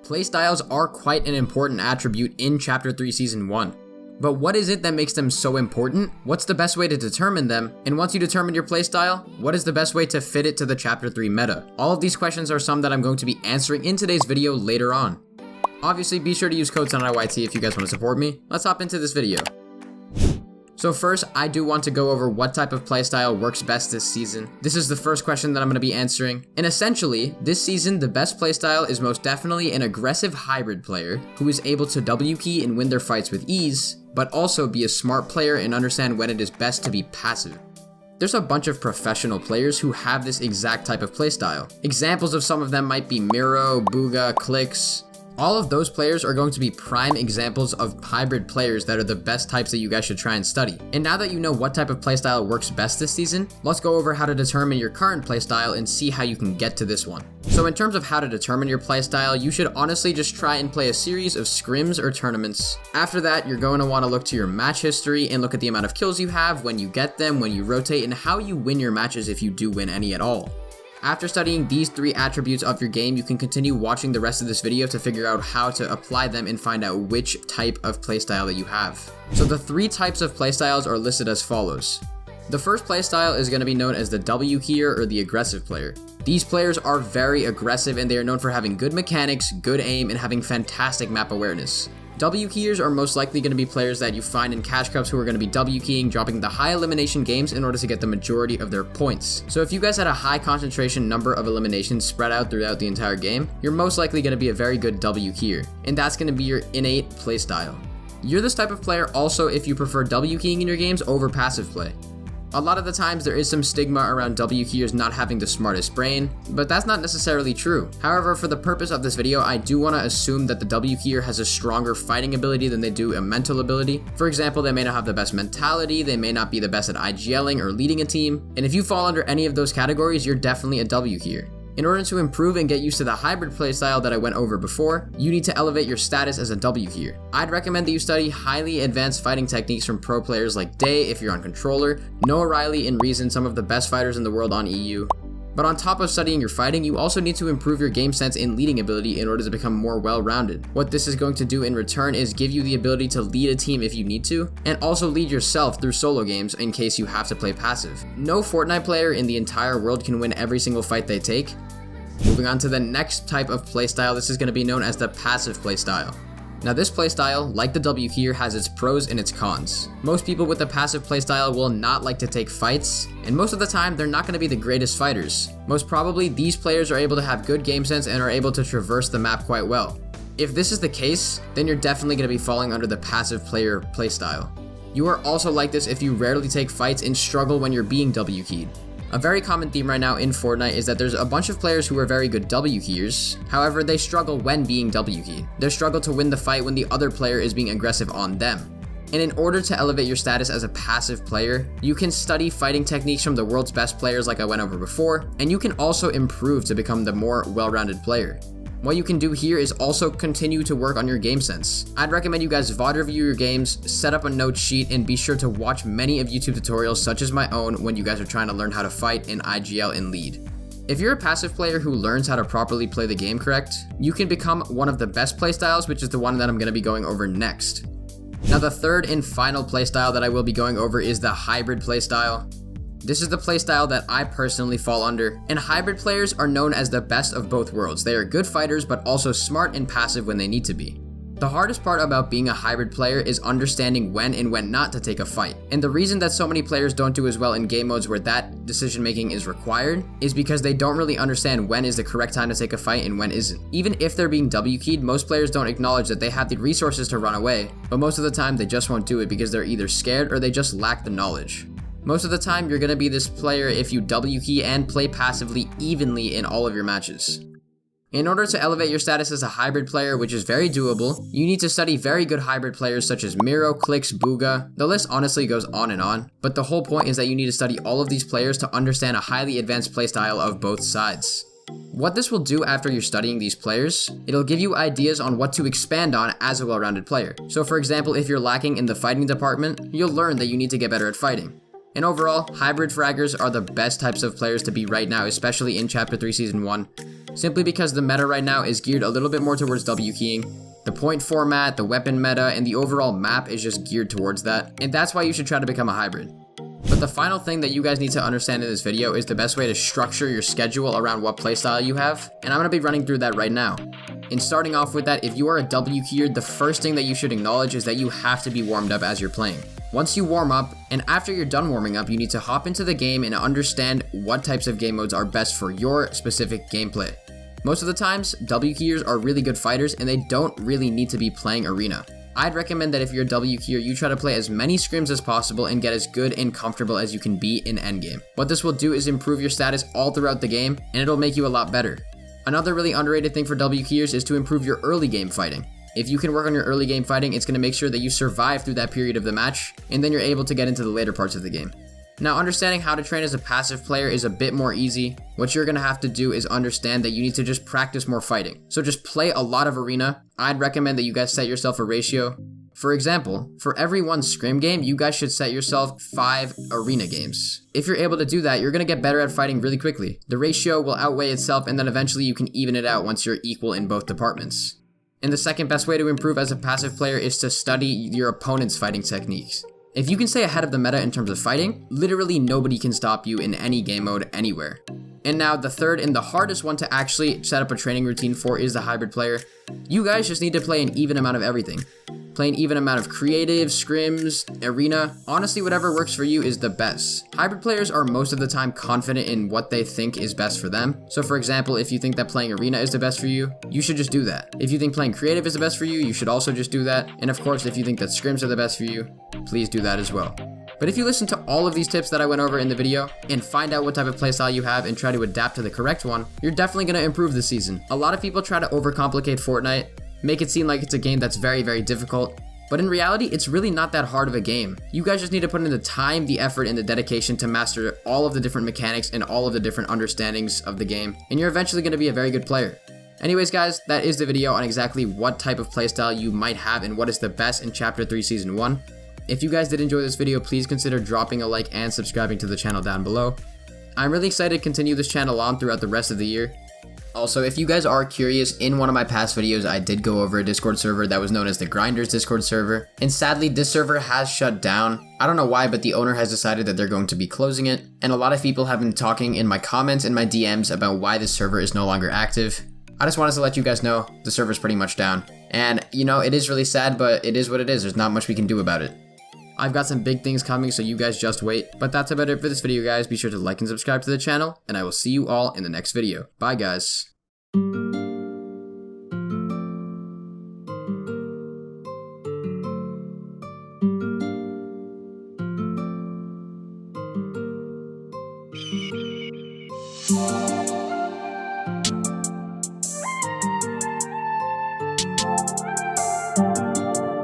Playstyles are quite an important attribute in Chapter 3 Season 1. But what is it that makes them so important? What's the best way to determine them? And once you determine your playstyle, what is the best way to fit it to the Chapter 3 meta? All of these questions are some that I'm going to be answering in today's video later on. Obviously, be sure to use code SONATA if you guys want to support me. Let's hop into this video. So first, I do want to go over what type of playstyle works best this season. This is the first question that I'm going to be answering. And essentially, this season, the best playstyle is most definitely an aggressive hybrid player who is able to W key and win their fights with ease, but also be a smart player and understand when it is best to be passive. There's a bunch of professional players who have this exact type of playstyle. Examples of some of them might be Miro, Bugha, Clix. All of those players are going to be prime examples of hybrid players that are the best types that you guys should try and study. And now that you know what type of playstyle works best this season, let's go over how to determine your current playstyle and see how you can get to this one. So in terms of how to determine your playstyle, you should honestly just try and play a series of scrims or tournaments. After that, you're going to want to look to your match history and look at the amount of kills you have, when you get them, when you rotate, and how you win your matches if you do win any at all. After studying these 3 attributes of your game, you can continue watching the rest of this video to figure out how to apply them and find out which type of playstyle that you have. So the 3 types of playstyles are listed as follows. The first playstyle is going to be known as the W keyer or the aggressive player. These players are very aggressive and they are known for having good mechanics, good aim, and having fantastic map awareness. W keyers are most likely going to be players that you find in cash cups who are going to be W keying, dropping the high elimination games in order to get the majority of their points. So if you guys had a high concentration number of eliminations spread out throughout the entire game, you're most likely going to be a very good W keyer, and that's going to be your innate playstyle. You're this type of player also if you prefer W keying in your games over passive play. A lot of the times there is some stigma around W keyers not having the smartest brain, but that's not necessarily true. However, for the purpose of this video, I do want to assume that the W keyer has a stronger fighting ability than they do a mental ability. For example, they may not have the best mentality, they may not be the best at IGLing or leading a team, and if you fall under any of those categories, you're definitely a W keyer. In order to improve and get used to the hybrid playstyle that I went over before, you need to elevate your status as a W keyer. I'd recommend that you study highly advanced fighting techniques from pro players like Day if you're on controller, Noah Riley and Reason, some of the best fighters in the world on EU. But on top of studying your fighting, you also need to improve your game sense and leading ability in order to become more well-rounded. What this is going to do in return is give you the ability to lead a team if you need to, and also lead yourself through solo games in case you have to play passive. No Fortnite player in the entire world can win every single fight they take. Moving on to the next type of playstyle, this is going to be known as the passive playstyle. Now this playstyle, like the W keyer, has its pros and its cons. Most people with the passive playstyle will not like to take fights, and most of the time they're not going to be the greatest fighters. Most probably these players are able to have good game sense and are able to traverse the map quite well. If this is the case, then you're definitely going to be falling under the passive player playstyle. You are also like this if you rarely take fights and struggle when you're being W keyed. A very common theme right now in Fortnite is that there's a bunch of players who are very good W keyers, however they struggle when being W keyed. They struggle to win the fight when the other player is being aggressive on them. And in order to elevate your status as a passive player, you can study fighting techniques from the world's best players like I went over before, and you can also improve to become the more well-rounded player. What you can do here is also continue to work on your game sense. I'd recommend you guys VOD review your games, set up a note sheet, and be sure to watch many of YouTube tutorials such as my own when you guys are trying to learn how to fight in IGL and lead. If you're a passive player who learns how to properly play the game correct, you can become one of the best playstyles, which is the one that I'm going to be going over next. Now the third and final playstyle that I will be going over is the hybrid playstyle. This is the playstyle that I personally fall under, and hybrid players are known as the best of both worlds. They are good fighters, but also smart and passive when they need to be. The hardest part about being a hybrid player is understanding when and when not to take a fight. And the reason that so many players don't do as well in game modes where that decision making is required is because they don't really understand when is the correct time to take a fight and when isn't. Even if they're being W keyed, most players don't acknowledge that they have the resources to run away, but most of the time they just won't do it because they're either scared or they just lack the knowledge. Most of the time, you're going to be this player if you W key and play passively evenly in all of your matches. In order to elevate your status as a hybrid player, which is very doable, you need to study very good hybrid players such as Miro, Clix, Bugha. The list honestly goes on and on, but the whole point is that you need to study all of these players to understand a highly advanced playstyle of both sides. What this will do after you're studying these players, it'll give you ideas on what to expand on as a well-rounded player. So for example, if you're lacking in the fighting department, you'll learn that you need to get better at fighting. And overall, hybrid fraggers are the best types of players to be right now, especially in Chapter 3 Season 1. simply because the meta right now is geared a little bit more towards W keying. The point format, the weapon meta, and the overall map is just geared towards that, and that's why you should try to become a hybrid. But the final thing that you guys need to understand in this video is the best way to structure your schedule around what playstyle you have, and I'm going to be running through that right now. And starting off with that, if you are a W keyer, the first thing that you should acknowledge is that you have to be warmed up as you're playing. Once you warm up, and after you're done warming up, you need to hop into the game and understand what types of game modes are best for your specific gameplay. Most of the times, W keyers are really good fighters and they don't really need to be playing arena. I'd recommend that if you're a W keyer, you try to play as many scrims as possible and get as good and comfortable as you can be in endgame. What this will do is improve your status all throughout the game, and it'll make you a lot better. Another really underrated thing for W keyers is to improve your early game fighting. If you can work on your early game fighting, it's going to make sure that you survive through that period of the match, and then you're able to get into the later parts of the game. Now, understanding how to train as a passive player is a bit more easy. What you're going to have to do is understand that you need to just practice more fighting. So just play a lot of arena. I'd recommend that you guys set yourself a ratio. For example, for every 1 scrim game, you guys should set yourself 5 arena games. If you're able to do that, you're going to get better at fighting really quickly. The ratio will outweigh itself, and then eventually you can even it out once you're equal in both departments. And the second best way to improve as a passive player is to study your opponent's fighting techniques. If you can stay ahead of the meta in terms of fighting, literally nobody can stop you in any game mode anywhere. And now the third and the hardest one to actually set up a training routine for is the hybrid player. You guys just need to play an even amount of everything. Play an even amount of creative, scrims, arena. Honestly, whatever works for you is the best. Hybrid players are most of the time confident in what they think is best for them. So for example, if you think that playing arena is the best for you, you should just do that. If you think playing creative is the best for you, you should also just do that. And of course, if you think that scrims are the best for you, please do that as well. But if you listen to all of these tips that I went over in the video and find out what type of playstyle you have and try to adapt to the correct one, you're definitely going to improve this season. A lot of people try to overcomplicate Fortnite, make it seem like it's a game that's very, very difficult. But in reality, it's really not that hard of a game. You guys just need to put in the time, the effort, and the dedication to master all of the different mechanics and all of the different understandings of the game, and you're eventually going to be a very good player. Anyways guys, that is the video on exactly what type of playstyle you might have and what is the best in Chapter 3 Season 1. If you guys did enjoy this video, please consider dropping a like and subscribing to the channel down below. I'm really excited to continue this channel on throughout the rest of the year. Also, if you guys are curious, in one of my past videos, I did go over a Discord server that was known as the Grinders Discord server. And sadly, this server has shut down. I don't know why, but the owner has decided that they're going to be closing it. And a lot of people have been talking in my comments and my DMs about why this server is no longer active. I just wanted to let you guys know the server's pretty much down. And, you know, it is really sad, but it is what it is. There's not much we can do about it. I've got some big things coming, so you guys just wait. But that's about it for this video, guys. Be sure to like and subscribe to the channel, and I will see you all in the next video. Bye, guys.